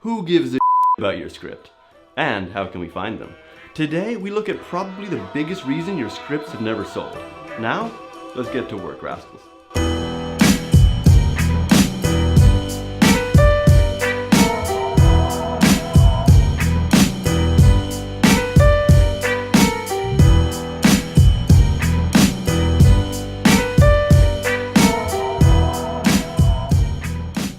Who gives a about your script? And how can we find them? Today, we look at probably the biggest reason your scripts have never sold. Now, let's get to work, rascals.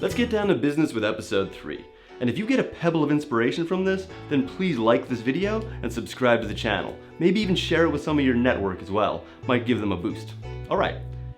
Let's get down to business with episode 3. And if you get a pebble of inspiration from this, then please like this video and subscribe to the channel. Maybe even share it with some of your network as well. Might give them a boost. Alright,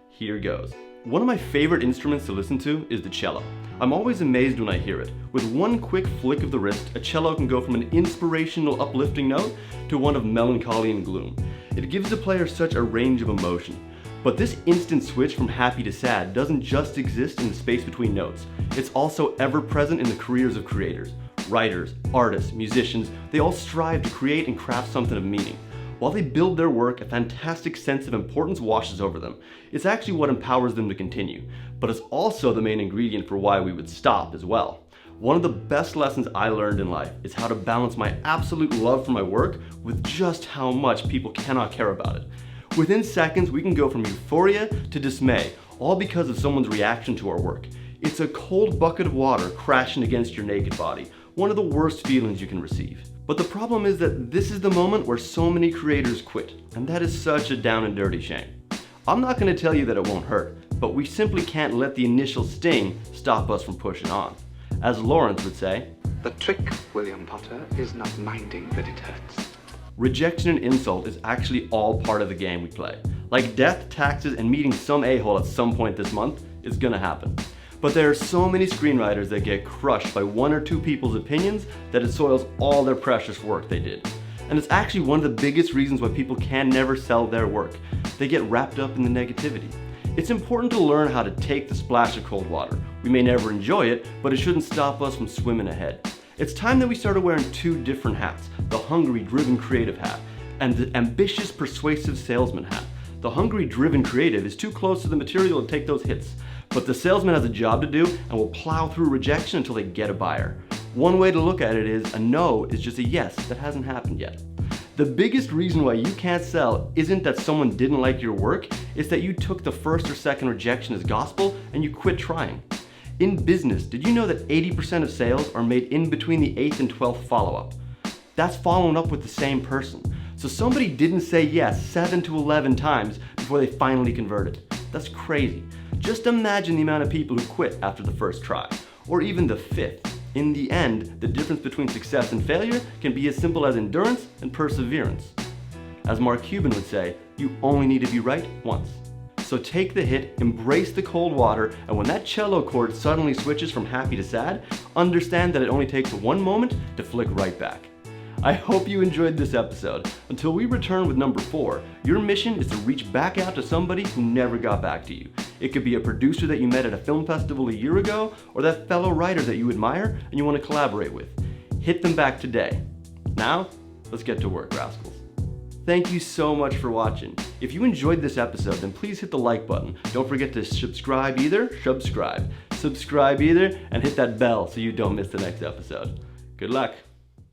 here goes. One of my favorite instruments to listen to is the cello. I'm always amazed when I hear it. With one quick flick of the wrist, a cello can go from an inspirational, uplifting note to one of melancholy and gloom. It gives the player such a range of emotion. But this instant switch from happy to sad doesn't just exist in the space between notes. It's also ever present in the careers of creators. Writers, artists, musicians, they all strive to create and craft something of meaning. While they build their work, a fantastic sense of importance washes over them. It's actually what empowers them to continue, but it's also the main ingredient for why we would stop as well. One of the best lessons I learned in life is how to balance my absolute love for my work with just how much people cannot care about it. Within seconds, we can go from euphoria to dismay, all because of someone's reaction to our work. It's a cold bucket of water crashing against your naked body, one of the worst feelings you can receive. But the problem is that this is the moment where so many creators quit, and that is such a down and dirty shame. I'm not going to tell you that it won't hurt, but we simply can't let the initial sting stop us from pushing on. As Lawrence would say, "The trick, William Potter, is not minding that it hurts." Rejection and insult is actually all part of the game we play. Like death, taxes, and meeting some a-hole at some point this month, it's gonna happen. But there are so many screenwriters that get crushed by one or two people's opinions that it soils all their precious work they did. And it's actually one of the biggest reasons why people can never sell their work. They get wrapped up in the negativity. It's important to learn how to take the splash of cold water. We may never enjoy it, but it shouldn't stop us from swimming ahead. It's time that we started wearing two different hats, the hungry, driven creative hat and the ambitious, persuasive salesman hat. The hungry, driven creative is too close to the material to take those hits, but the salesman has a job to do and will plow through rejection until they get a buyer. One way to look at it is a no is just a yes that hasn't happened yet. The biggest reason why you can't sell isn't that someone didn't like your work, it's that you took the first or second rejection as gospel and you quit trying. In business, did you know that 80% of sales are made in between the 8th and 12th follow-up? That's following up with the same person. So somebody didn't say yes 7 to 11 times before they finally converted. That's crazy. Just imagine the amount of people who quit after the first try, or even the 5th. In the end, the difference between success and failure can be as simple as endurance and perseverance. As Cuban would say, you only need to be right once. So take the hit, embrace the cold water, and when that cello chord suddenly switches from happy to sad, understand that it only takes one moment to flick right back. I hope you enjoyed this episode. Until we return with number 4, your mission is to reach back out to somebody who never got back to you. It could be a producer that you met at a film festival a year ago, or that fellow writer that you admire and you want to collaborate with. Hit them back today. Now, let's get to work, rascals. Thank you so much for watching. If you enjoyed this episode, then please hit the like button. Don't forget to subscribe either, and hit that bell so you don't miss the next episode. Good luck.